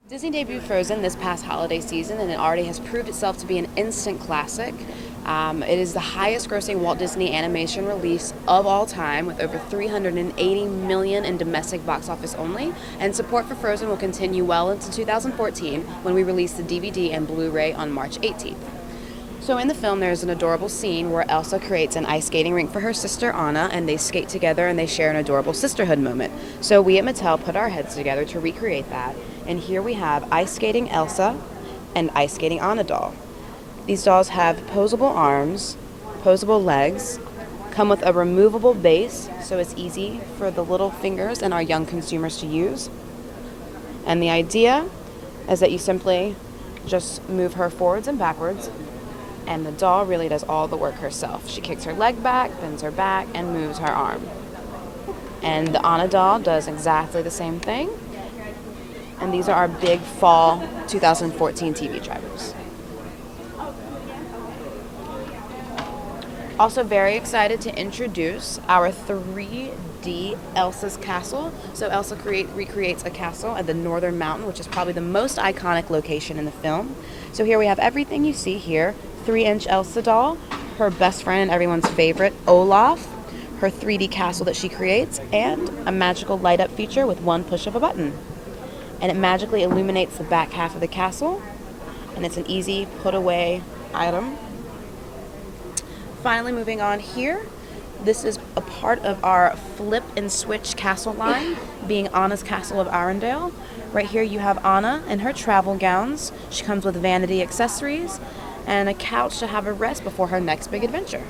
Disney debuted Frozen this past holiday season, and it already has proved itself to be an instant classic. It is the highest grossing Walt Disney animation release of all time, with over 380 million in domestic box office only, and support for Frozen will continue well into 2014 when we release the DVD and Blu-ray on March 18th. So in the film, there's an adorable scene where Elsa creates an ice skating rink for her sister Anna, and they skate together and they share an adorable sisterhood moment. So we at Mattel put our heads together to recreate that, and here we have ice skating Elsa and ice skating Anna doll. These dolls have posable arms, posable legs, come with a removable base, so it's easy for the little fingers and our young consumers to use. And the idea is that you simply just move her forwards and backwards, and the doll really does all the work herself. She kicks her leg back, bends her back, and moves her arm. And the Anna doll does exactly the same thing. And these are our big fall 2014 TV drivers. Also very excited to introduce our 3D Elsa's Castle. So Elsa recreates a castle at the Northern Mountain, which is probably the most iconic location in the film. So here we have everything you see here. 3-inch Elsa doll, her best friend and everyone's favorite, Olaf, her 3D castle that she creates, and a magical light up feature with one push of a button. And it magically illuminates the back half of the castle, and it's an easy put away item. Finally, moving on here, this is a part of our flip and switch castle line, being Anna's Castle of Arendelle. Right here you have Anna in her travel gowns. She comes with vanity accessories and a couch to have a rest before her next big adventure.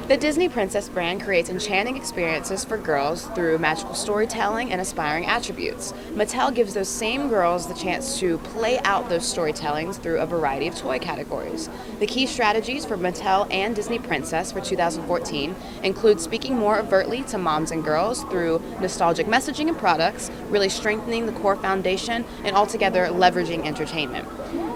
The Disney Princess brand creates enchanting experiences for girls through magical storytelling and aspiring attributes. Mattel gives those same girls the chance to play out those storytellings through a variety of toy categories. The key strategies for Mattel and Disney Princess for 2014 include speaking more overtly to moms and girls through nostalgic messaging and products, really strengthening the core foundation, and altogether leveraging entertainment.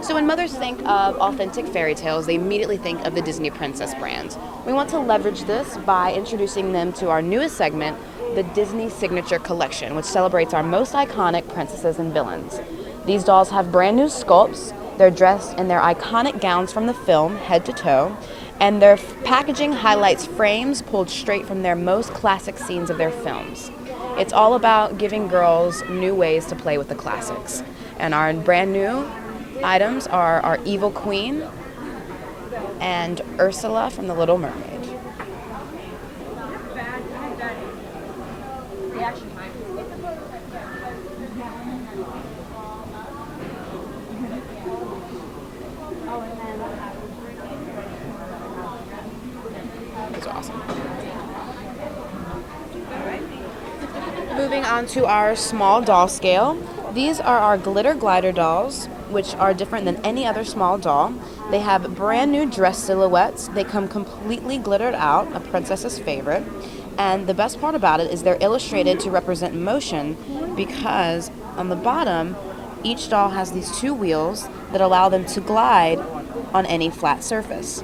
So when mothers think of authentic fairy tales, they immediately think of the Disney Princess brand. We want to leverage this by introducing them to our newest segment, the Disney Signature Collection, which celebrates our most iconic princesses and villains. These dolls have brand new sculpts, they're dressed in their iconic gowns from the film, head to toe, and their packaging highlights frames pulled straight from their most classic scenes of their films. It's all about giving girls new ways to play with the classics. And our brand new items are our Evil Queen and Ursula from The Little Mermaid. That's awesome. Moving on to our small doll scale. These are our glitter glider dolls, which are different than any other small doll. They have brand new dress silhouettes. They come completely glittered out, a princess's favorite. And the best part about it is they're illustrated to represent motion, because on the bottom, each doll has these two wheels that allow them to glide on any flat surface.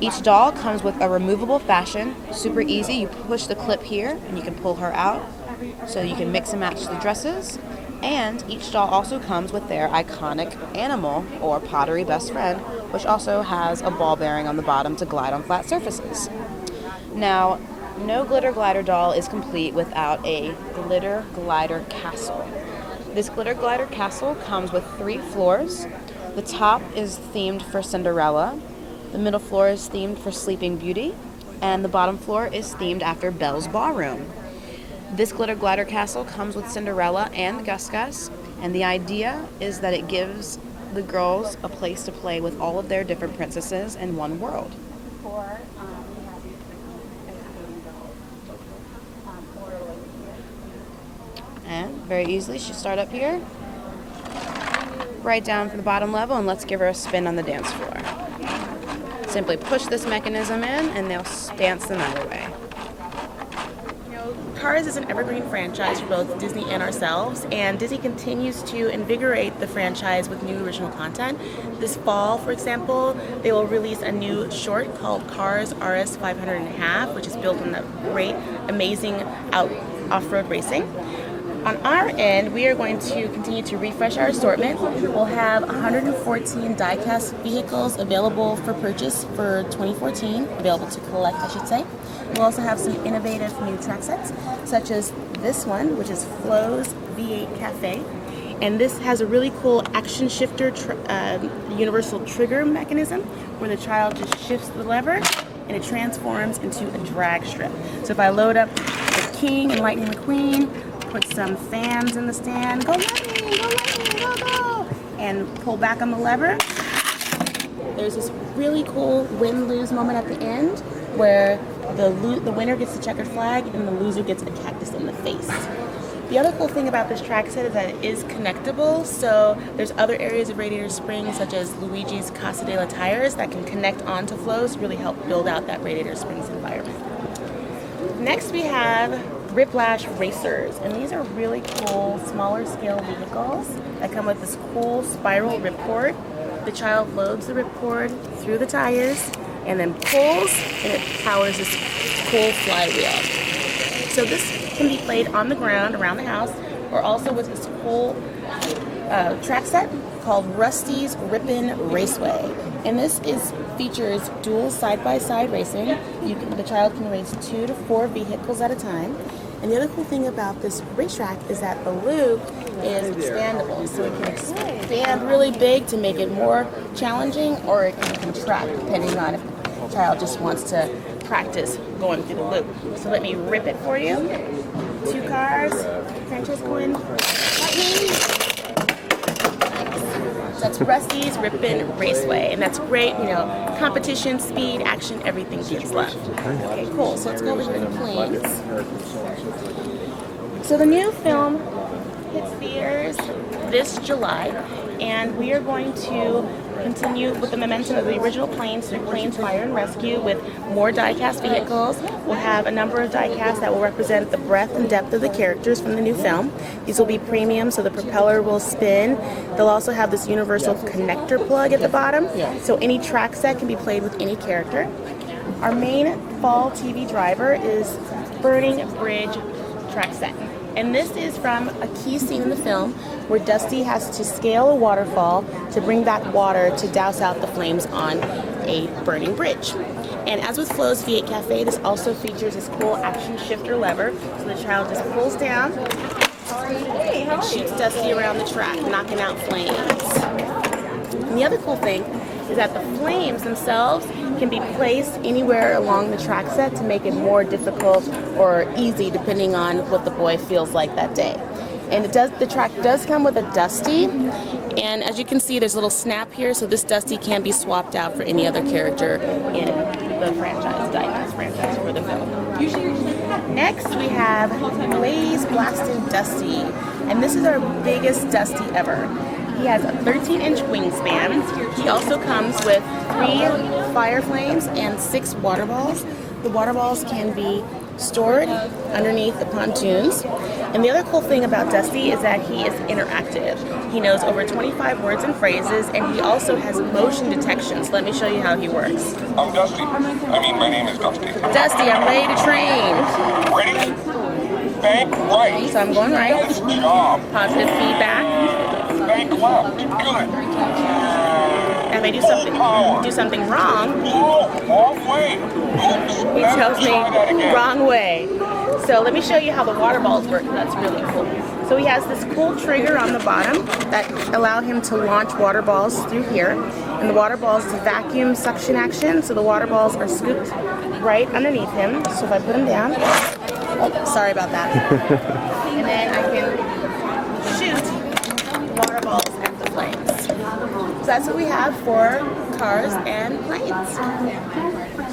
Each doll comes with a removable fashion, super easy. You push the clip here and you can pull her out, so you can mix and match the dresses. And each doll also comes with their iconic animal or pottery best friend, which also has a ball bearing on the bottom to glide on flat surfaces. Now, no glitter glider doll is complete without a glitter glider castle. This glitter glider castle comes with 3 floors. The top is themed for Cinderella, the middle floor is themed for Sleeping Beauty, and the bottom floor is themed after Belle's Ballroom. This glitter glider castle comes with Cinderella and Gus Gus, and the idea is that it gives the girls a place to play with all of their different princesses in one world. And very easily, she'll start up here, right down from the bottom level, and let's give her a spin on the dance floor. Simply push this mechanism in, and they'll dance the night away. Cars is an evergreen franchise for both Disney and ourselves, and Disney continues to invigorate the franchise with new original content. This fall, for example, they will release a new short called Cars RS 500 and a half, which is built on the great, amazing off-road racing. On our end, we are going to continue to refresh our assortment. We'll have 114 die-cast vehicles available for purchase for 2014, available to collect, I should say. We'll also have some innovative new track sets, such as this one, which is Flo's V8 Cafe. And this has a really cool action shifter universal trigger mechanism where the child just shifts the lever and it transforms into a drag strip. So if I load up the King and Lightning McQueen, put some fans in the stand, go Lightning, go Lightning, go, go, and pull back on the lever, there's this really cool win-lose moment at the end where the winner gets the checkered flag and the loser gets a cactus in the face. The other cool thing about this track set is that it is connectable, so there's other areas of Radiator Springs, such as Luigi's Casa de la Tires, that can connect onto Flo's to really help build out that Radiator Springs environment. Next we have Riplash Racers, and these are really cool, smaller scale vehicles that come with this cool spiral ripcord. The child loads the ripcord through the tires and then pulls, and it powers this cool flywheel. So this can be played on the ground around the house, or also with this cool track set called Rusty's Rippin' Raceway. And this features dual side-by-side racing. The child can race 2 to 4 vehicles at a time. And the other cool thing about this racetrack is that the loop is expandable, so it can expand really big to make it more challenging, or it can contract depending on if the child just wants to practice going through the loop. So let me rip it for you. 2 cars, Francesco and Lightning. That's Rusty's Rippin' Raceway, and that's great, you know, competition, speed, action, everything gets loved. Okay, cool, so let's go over here to the planes. So the new film hits theaters this July, and we are going to continue with the momentum of the original Planes through Planes Fire and Rescue with more die-cast vehicles. We'll have a number of die-casts that will represent the breadth and depth of the characters from the new film. These will be premium, so the propeller will spin. They'll also have this universal connector plug at the bottom, so any track set can be played with any character. Our main fall TV driver is Burning Bridge track set. And this is from a key scene in the film where Dusty has to scale a waterfall to bring back water to douse out the flames on a burning bridge. And as with Flo's V8 Cafe, this also features this cool action shifter lever, so the child just pulls down and shoots Dusty around the track, knocking out flames. And the other cool thing is that the flames themselves can be placed anywhere along the track set to make it more difficult or easy depending on what the boy feels like that day. And the track does come with a Dusty, and as you can see there's a little snap here, so this Dusty can be swapped out for any other character in the franchise, die-cast franchise for the film. Next we have Blaze Blasted Dusty, and this is our biggest Dusty ever. He has a 13-inch wingspan. He also comes with 3 fire flames and 6 water balls. The water balls can be stored underneath the pontoons. And the other cool thing about Dusty is that he is interactive. He knows over 25 words and phrases, and he also has motion detection. So let me show you how he works. I'm Dusty. My name is Dusty. Dusty, I'm ready to train. Ready? Bank right. So I'm going right. Good job. Positive feedback. Bank left. Good. If I do something wrong, Wrong way. Oops. he tells me wrong way. So let me show you how the water balls work. That's really cool. So he has this cool trigger on the bottom that allow him to launch water balls through here. And the water balls is vacuum suction action, so the water balls are scooped right underneath him. So if I put him down, oh, sorry about that. And then I can shoot water balls at the flames. So that's what we have for cars and planes.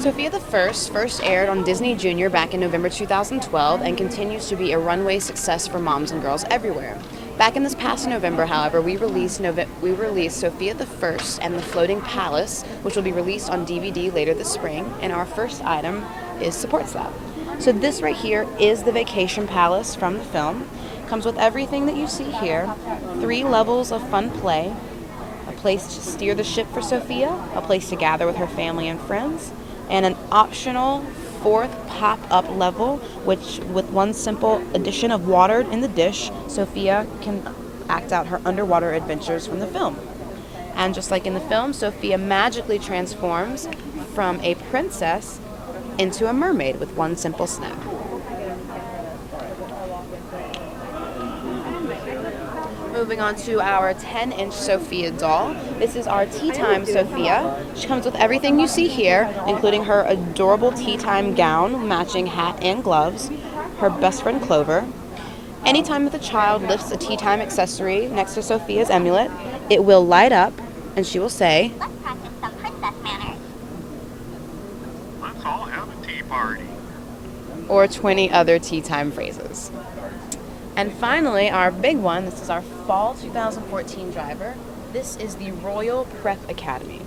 Sofia the First aired on Disney Junior back in November 2012 and continues to be a runway success for moms and girls everywhere. Back in this past November, however, we released Sofia the First and the Floating Palace, which will be released on DVD later this spring, and our first item is Support Slab. So this right here is the Vacation Palace from the film. Comes with everything that you see here, 3 levels of fun play, a place to steer the ship for Sofia, a place to gather with her family and friends, and an optional 4th pop-up level, which with one simple addition of water in the dish, Sofia can act out her underwater adventures from the film. And just like in the film, Sofia magically transforms from a princess into a mermaid with one simple snap. Moving on to our 10-inch Sofia doll. This is our Tea Time Sofia. She comes with everything you see here, including her adorable tea time gown, matching hat and gloves, her best friend Clover. Anytime that the child lifts a tea time accessory next to Sofia's amulet, it will light up and she will say, "Let's practice some princess manners." Let's all have a tea party. or 20 other tea time phrases. And finally, our big one, this is our fall 2014 driver. This is the Royal Prep Academy.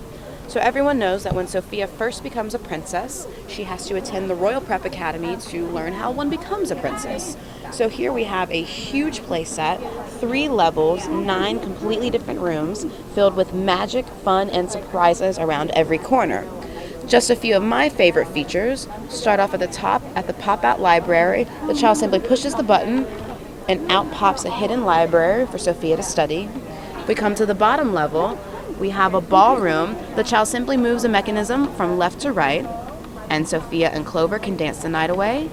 So everyone knows that when Sofia first becomes a princess, she has to attend the Royal Prep Academy to learn how one becomes a princess. So here we have a huge play set, 3 levels, 9 completely different rooms, filled with magic, fun, and surprises around every corner. Just a few of my favorite features. Start off at the top at the pop-out library. The child simply pushes the button and out pops a hidden library for Sofia to study. If we come to the bottom level, we have a ballroom. The child simply moves a mechanism from left to right, and Sofia and Clover can dance the night away.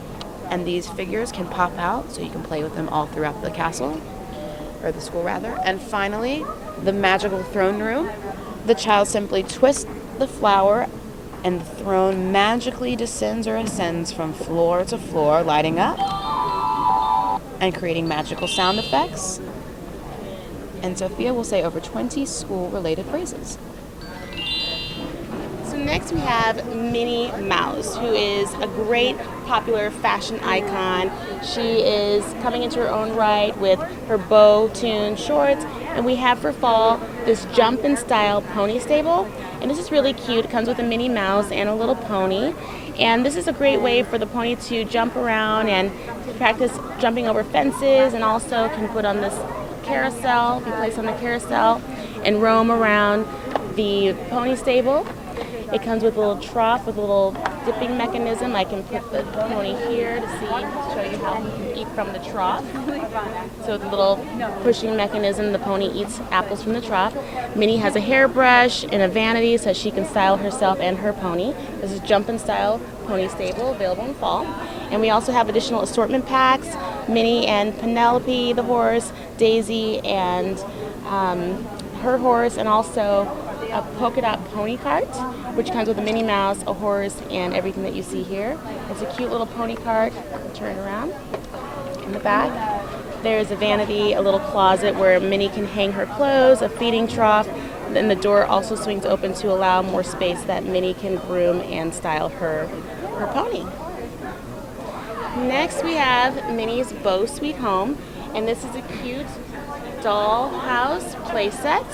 And these figures can pop out, so you can play with them all throughout the castle, or the school rather. And finally, the magical throne room. The child simply twists the flower, and the throne magically descends or ascends from floor to floor, lighting up and creating magical sound effects. And Sofia will say over 20 school-related phrases. So next we have Minnie Mouse, who is a great popular fashion icon. She is coming into her own right with her bow-tuned shorts, and we have for fall this jump-in style pony stable. And this is really cute. It comes with a Minnie Mouse and a little pony. And this is a great way for the pony to jump around and practice jumping over fences, and also can put on this carousel, be placed on the carousel, and roam around the pony stable. It comes with a little trough with a little dipping mechanism. I can put the pony here to show you how he can eat from the trough. So with a little pushing mechanism, the pony eats apples from the trough. Minnie has a hairbrush and a vanity so she can style herself and her pony. This is Jumpin' Style Pony Stable, available in fall. And we also have additional assortment packs, Minnie and Penelope the horse, Daisy and her horse, and also a polka dot pony cart, which comes with a Minnie Mouse, a horse, and everything that you see here. It's a cute little pony cart. Turn around. In the back, there's a vanity, a little closet where Minnie can hang her clothes, a feeding trough. Then the door also swings open to allow more space that Minnie can groom and style her pony. Next we have Minnie's Bow Sweet Home, and this is a cute dollhouse playset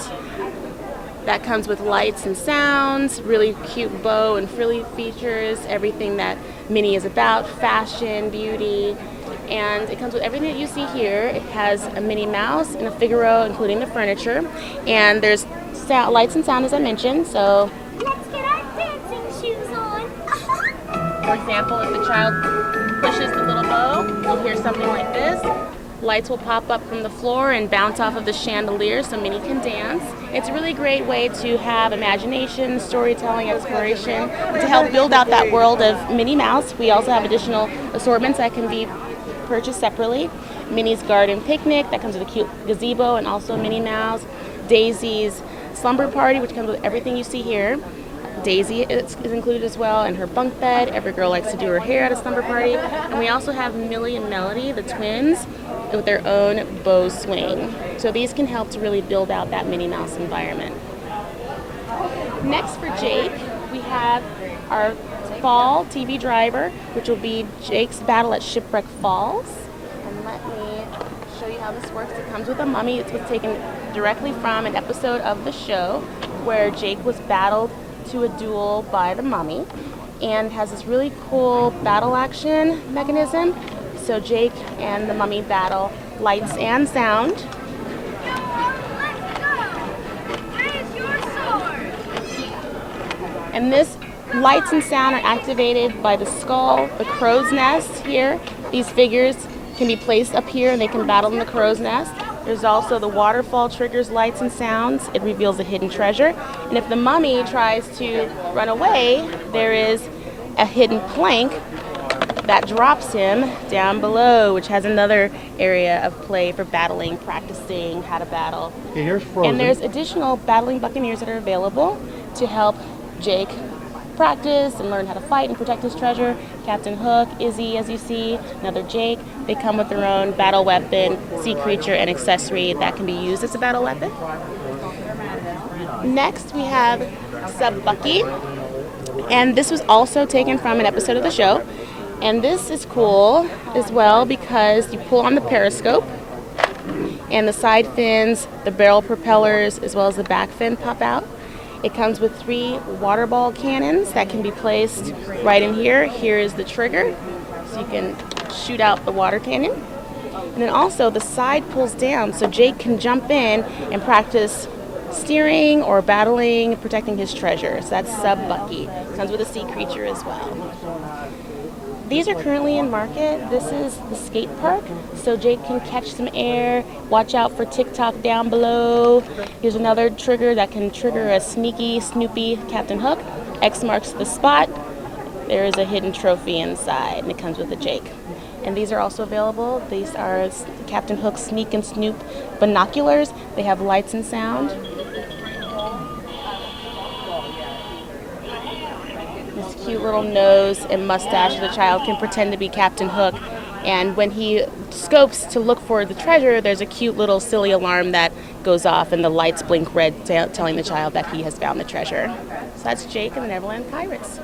that comes with lights and sounds, really cute bow and frilly features, everything that Minnie is about, fashion, beauty, and it comes with everything that you see here. It has a Minnie Mouse and a Figaro, including the furniture, and there's lights and sound, as I mentioned. So Let's get our dancing shoes on. for example, if the child pushes the little bow, you'll hear something like this. Lights will pop up from the floor and bounce off of the chandelier so Minnie can dance. It's a really great way to have imagination, storytelling, exploration, and to help build out that world of Minnie Mouse. We also have additional assortments that can be purchased separately. Minnie's Garden Picnic, that comes with a cute gazebo and also Minnie Mouse. Daisy's Slumber Party, which comes with everything you see here. Daisy is included as well, and her bunk bed. Every girl likes to do her hair at a slumber party. And we also have Millie and Melody, the twins, with their own bow swing. So these can help to really build out that Minnie Mouse environment. Next for Jake, we have our fall TV driver, which will be Jake's Battle at Shipwreck Falls. And let me show you how this works. It comes with a mummy. It was taken directly from an episode of the show where Jake was battled to a duel by the mummy, and has this really cool battle action mechanism. So Jake and the mummy battle, lights and sound. Let's go. Raise your sword. And this Lights and sound are activated by the skull, the crow's nest here. These figures can be placed up here and they can battle in the crow's nest. There's also the waterfall triggers lights and sounds. It reveals a hidden treasure. And if the mummy tries to run away, there is a hidden plank that drops him down below, which has another area of play for battling, practicing how to battle. Okay, here's Frozen. And there's additional battling buccaneers that are available to help Jake practice and learn how to fight and protect his treasure. Captain Hook, Izzy, as you see, another Jake. They come with their own battle weapon, sea creature, and accessory that can be used as a battle weapon. Next, we have Sub Bucky, and this was also taken from an episode of the show. And this is cool as well because you pull on the periscope, and the side fins, the barrel propellers, as well as the back fin pop out. It comes with 3 water ball cannons that can be placed right in here. Here is the trigger, so you can shoot out the water cannon. And then also the side pulls down, so Jake can jump in and practice steering or battling, protecting his treasure. So that's Sub Bucky. Comes with a sea creature as well. These are currently in market. This is the skate park, so Jake can catch some air. Watch out for TikTok down below. Here's another trigger that can trigger a sneaky, snoopy Captain Hook. X marks the spot. There is a hidden trophy inside, and it comes with a Jake. And these are also available. These are Captain Hook Sneak and Snoop binoculars. They have lights and sound. This cute little nose and mustache of the child can pretend to be Captain Hook. And when he scopes to look for the treasure, there's a cute little silly alarm that goes off and the lights blink red, telling the child that he has found the treasure. So that's Jake and the Neverland Pirates.